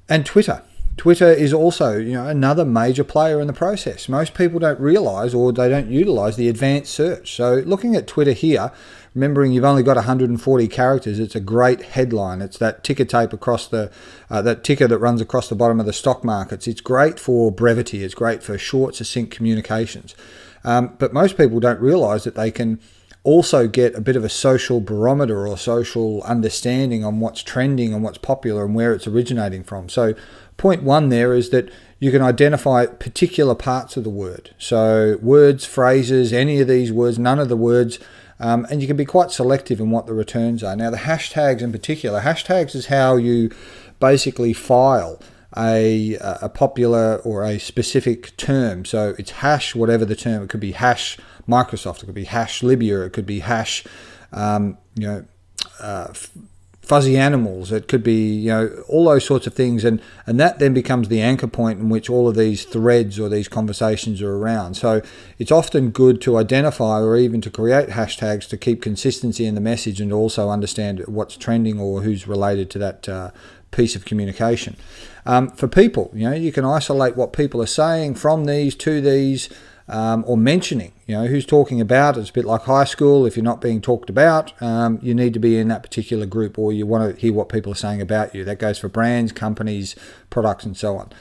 And Twitter. Twitter is also, another major player in the process. Most people don't realize, or they don't utilize, the advanced search. So looking at Twitter here, remembering you've only got 140 characters, it's a great headline. It's that ticker tape across that ticker that runs across the bottom of the stock markets. It's great for brevity. It's great for short, succinct communications. But most people don't realize that they can also get a bit of a social barometer or social understanding on what's trending and what's popular and where it's originating from. So point one there is that you can identify particular parts of the word. So words, phrases, any of these words, none of the words, and you can be quite selective in what the returns are. Now the hashtags in particular, hashtags is how you basically file a popular or a specific term. So it's hash whatever the term. It could be hash Microsoft, it could be hash Libya, it could be hash fuzzy animals, it could be all those sorts of things, and that then becomes the anchor point in which all of these threads or these conversations are around. So it's often good to identify or even to create hashtags to keep consistency in the message and also understand what's trending or who's related to that piece of communication. For people, you can isolate what people are saying from these to these, or mentioning, who's talking about. It's a bit like high school. If you're not being talked about, you need to be in that particular group, or you want to hear what people are saying about you. That goes for brands, companies, products, and so on.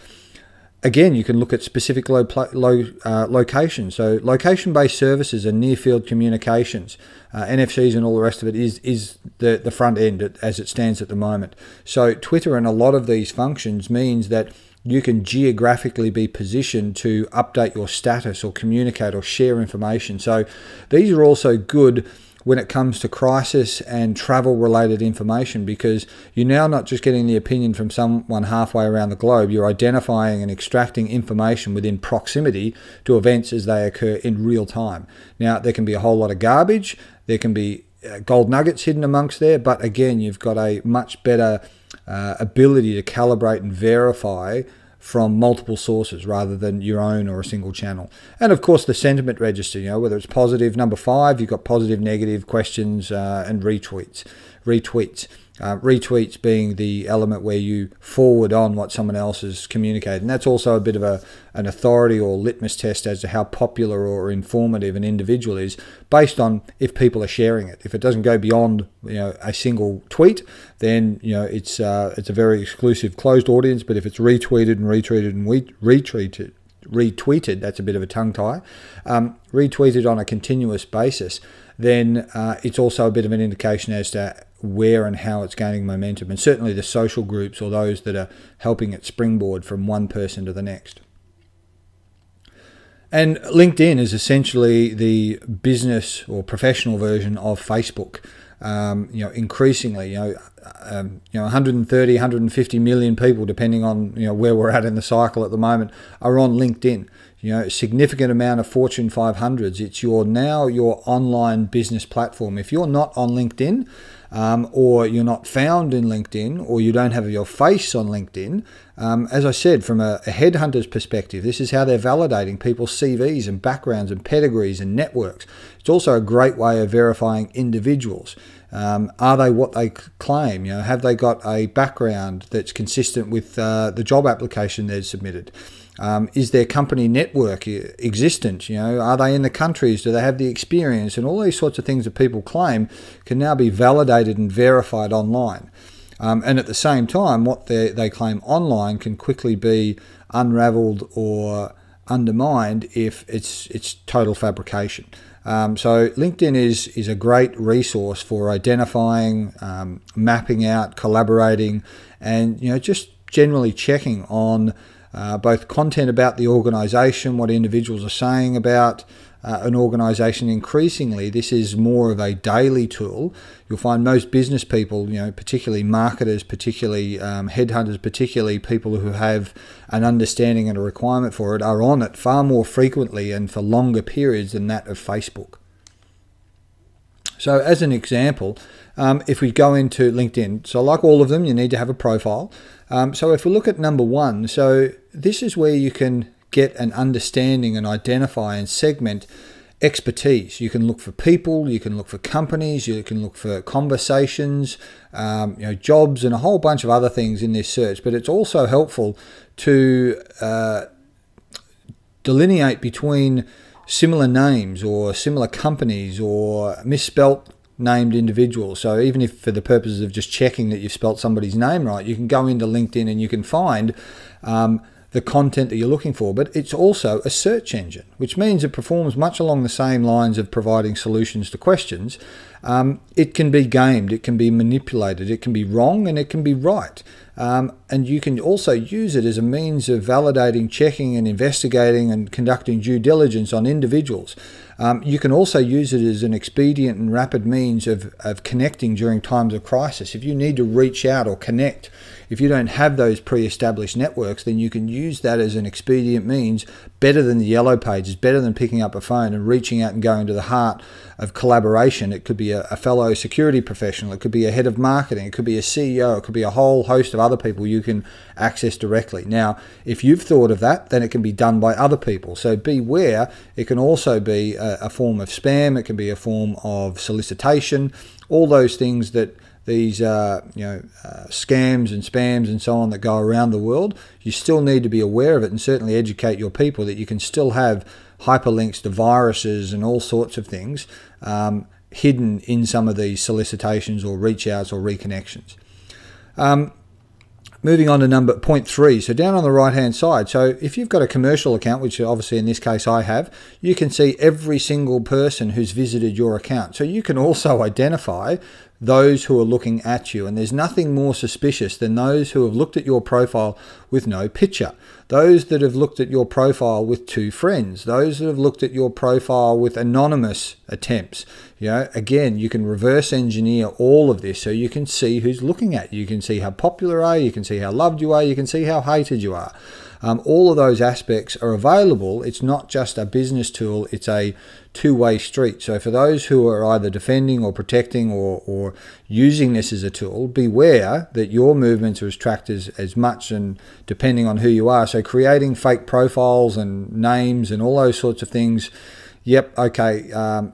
Again, you can look at specific locations. So location-based services and near-field communications, NFCs and all the rest of it is the front end as it stands at the moment. So Twitter and a lot of these functions means that you can geographically be positioned to update your status or communicate or share information. So these are also good when it comes to crisis and travel related information, because you're now not just getting the opinion from someone halfway around the globe, you're identifying and extracting information within proximity to events as they occur in real time. Now, there can be a whole lot of garbage, there can be gold nuggets hidden amongst there, but again, you've got a much better ability to calibrate and verify from multiple sources rather than your own or a single channel. And of course the sentiment register, whether it's positive, number 5, you've got positive, negative, questions, and retweets. Retweets being the element where you forward on what someone else has communicated. And that's also a bit of an authority or litmus test as to how popular or informative an individual is based on if people are sharing it. If it doesn't go beyond a single tweet, then it's a very exclusive closed audience. But if it's retweeted, that's a bit of a tongue tie, retweeted on a continuous basis, then it's also a bit of an indication as to where and how it's gaining momentum, and certainly the social groups or those that are helping it springboard from one person to the next. And LinkedIn is essentially the business or professional version of Facebook. Increasingly, 130, 150 million people, depending on where we're at in the cycle at the moment, are on LinkedIn. A significant amount of Fortune 500s. It's now your online business platform. If you're not on LinkedIn, or you're not found in LinkedIn, or you don't have your face on LinkedIn, as I said, from a headhunter's perspective, this is how they're validating people's CVs and backgrounds and pedigrees and networks. It's also a great way of verifying individuals. Are they what they claim? Have they got a background that's consistent with the job application they've submitted? Is their company network existent? Are they in the countries? Do they have the experience? And all these sorts of things that people claim can now be validated and verified online. And at the same time, what they claim online can quickly be unraveled or undermined if it's total fabrication. So LinkedIn is a great resource for identifying, mapping out, collaborating, and just generally checking on both content about the organization, what individuals are saying about an organization. Increasingly, this is more of a daily tool. You'll find most business people, particularly marketers, particularly headhunters, particularly people who have an understanding and a requirement for it, are on it far more frequently and for longer periods than that of Facebook. So as an example, if we go into LinkedIn, so like all of them, you need to have a profile. So if we look at number 1, so this is where you can get an understanding and identify and segment expertise. You can look for people, you can look for companies, you can look for conversations, jobs, and a whole bunch of other things in this search. But it's also helpful to delineate between similar names or similar companies or misspelt named individuals. So even if for the purposes of just checking that you've spelt somebody's name right, you can go into LinkedIn and you can find the content that you're looking for. But it's also a search engine, which means it performs much along the same lines of providing solutions to questions. It can be gamed, it can be manipulated, it can be wrong, and it can be right. And you can also use it as a means of validating, checking and investigating and conducting due diligence on individuals. You can also use it as an expedient and rapid means of connecting during times of crisis. If you need to reach out or connect, if you don't have those pre-established networks, then you can use that as an expedient means, better than the yellow pages, better than picking up a phone and reaching out and going to the heart of collaboration. It could be a fellow security professional, it could be a head of marketing, it could be a CEO, it could be a whole host of other people you can access directly. Now, if you've thought of that, then it can be done by other people. So beware, it can also be a form of spam, it can be a form of solicitation, all those things that these scams and spams and so on that go around the world. You still need to be aware of it and certainly educate your people that you can still have hyperlinks to viruses and all sorts of things hidden in some of these solicitations or reach outs or reconnections. Moving on to point 3, so down on the right hand side, so if you've got a commercial account, which obviously in this case I have, you can see every single person who's visited your account. So you can also identify those who are looking at you, and there's nothing more suspicious than those who have looked at your profile with no picture, those that have looked at your profile with 2 friends, those that have looked at your profile with anonymous attempts. Again, you can reverse engineer all of this so you can see who's looking at you. You can see how popular you are, you can see how loved you are, you can see how hated you are. All of those aspects are available. It's not just a business tool, it's a two-way street. So for those who are either defending or protecting or using this as a tool, beware that your movements are tracked as much, and depending on who you are. So creating fake profiles and names and all those sorts of things, yep, okay,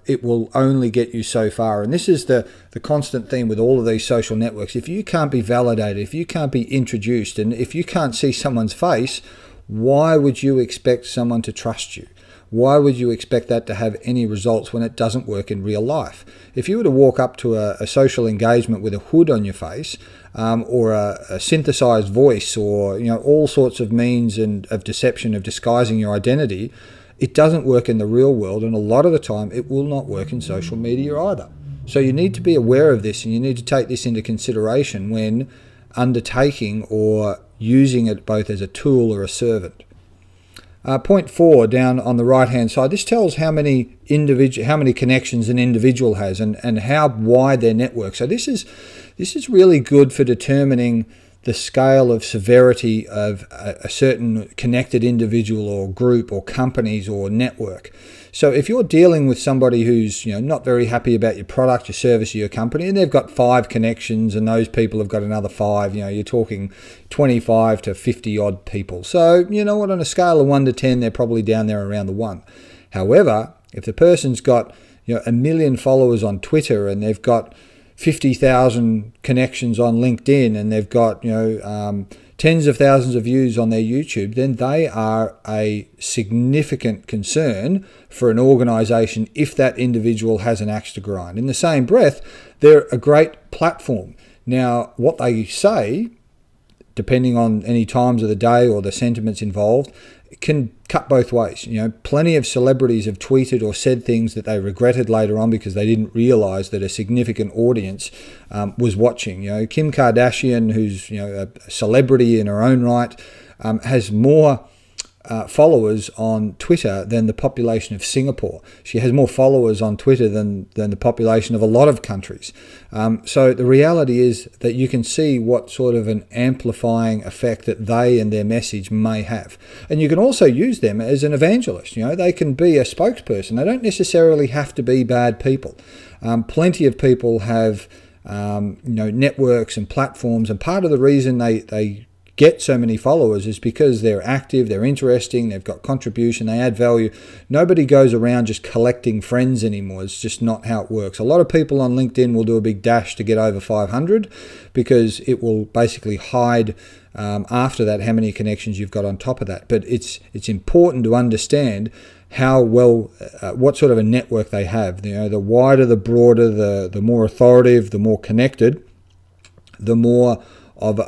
it will only get you so far. And this is the constant theme with all of these social networks. If you can't be validated, if you can't be introduced, and if you can't see someone's face, why would you expect someone to trust you? Why would you expect that to have any results when it doesn't work in real life? If you were to walk up to a social engagement with a hood on your face, or a synthesized voice, or all sorts of means of deception, of disguising your identity, it doesn't work in the real world, and a lot of the time it will not work in social media either. So you need to be aware of this, and you need to take this into consideration when undertaking or using it both as a tool or a servant. Point 4 down on the right hand side, this tells how many connections an individual has and how wide their network. So this is really good for determining the scale of severity of a certain connected individual or group or companies or network. So if you're dealing with somebody who's not very happy about your product, your service, or your company, and they've got 5 connections and those people have got another 5, you're talking 25 to 50 odd people. So you know what, on a scale of 1 to 10, they're probably down there around the 1. However, if the person's got 1 million followers on Twitter, and they've got 50,000 connections on LinkedIn, and they've got tens of thousands of views on their YouTube, then they are a significant concern for an organization if that individual has an axe to grind. In the same breath, they're a great platform. Now, what they say, depending on any times of the day or the sentiments involved, can cut both ways. Plenty of celebrities have tweeted or said things that they regretted later on because they didn't realize that a significant audience was watching. Kim Kardashian, who's a celebrity in her own right, has more followers on Twitter than the population of Singapore. She has more followers on Twitter than the population of a lot of countries. So the reality is that you can see what sort of an amplifying effect that they and their message may have. And you can also use them as an evangelist. They can be a spokesperson. They don't necessarily have to be bad people. Plenty of people have networks and platforms, and part of the reason they get so many followers is because they're active, they're interesting, they've got contribution, they add value. Nobody goes around just collecting friends anymore. It's just not how it works. A lot of people on LinkedIn will do a big dash to get over 500 because it will basically hide after that how many connections you've got on top of that. But it's important to understand how well, what sort of a network they have. You know, the wider, the broader, the more authoritative, the more connected, the more of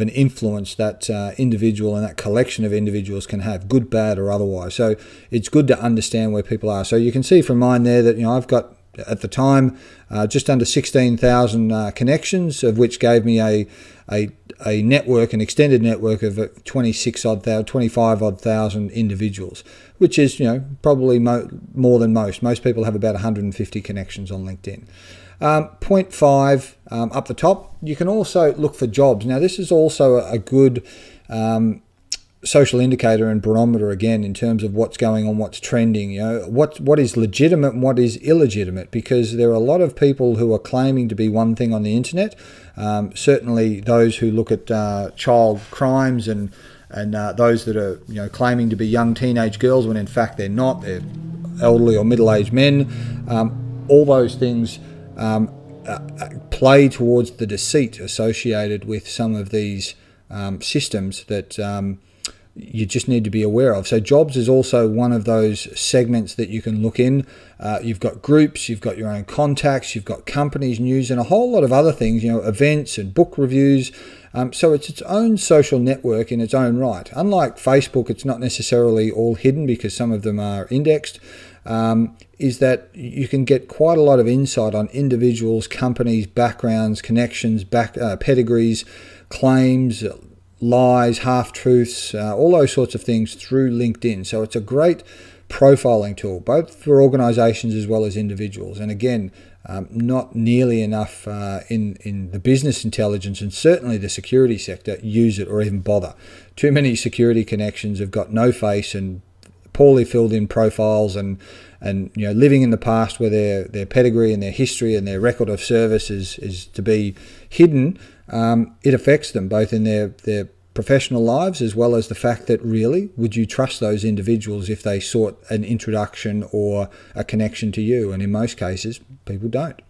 an influence that individual and that collection of individuals can have, good, bad, or otherwise. So it's good to understand where people are. So you can see from mine there that, you know, I've got at the time just under 16,000 connections, of which gave me a network, an extended network of 25 odd thousand individuals, which is, you know, probably more than most. Most people have about 150 connections on LinkedIn. Point 5 up the top, you can also look for jobs. Now, this is also a good social indicator and barometer again in terms of what's going on, what's trending. You know, what is legitimate and what is illegitimate, because there are a lot of people who are claiming to be one thing on the internet. Certainly, those who look at child crimes and those that are, you know, claiming to be young teenage girls when in fact they're not. They're elderly or middle-aged men. All those things play towards the deceit associated with some of these systems that you just need to be aware of. So jobs is also one of those segments that you can look in. You've got groups, you've got your own contacts, you've got companies, news, and a whole lot of other things, you know, events and book reviews. So it's its own social network in its own right. Unlike Facebook, it's not necessarily all hidden because some of them are indexed. Is that you can get quite a lot of insight on individuals, companies, backgrounds, connections, pedigrees, claims, lies, half-truths, all those sorts of things through LinkedIn. So it's a great profiling tool, both for organizations as well as individuals. And again, not nearly enough in the business intelligence and certainly the security sector use it or even bother. Too many security connections have got no face and poorly filled in profiles and you know, living in the past where their pedigree and their history and their record of service is to be hidden. It affects them both in their professional lives as well as the fact that really, would you trust those individuals if they sought an introduction or a connection to you? And in most cases, people don't.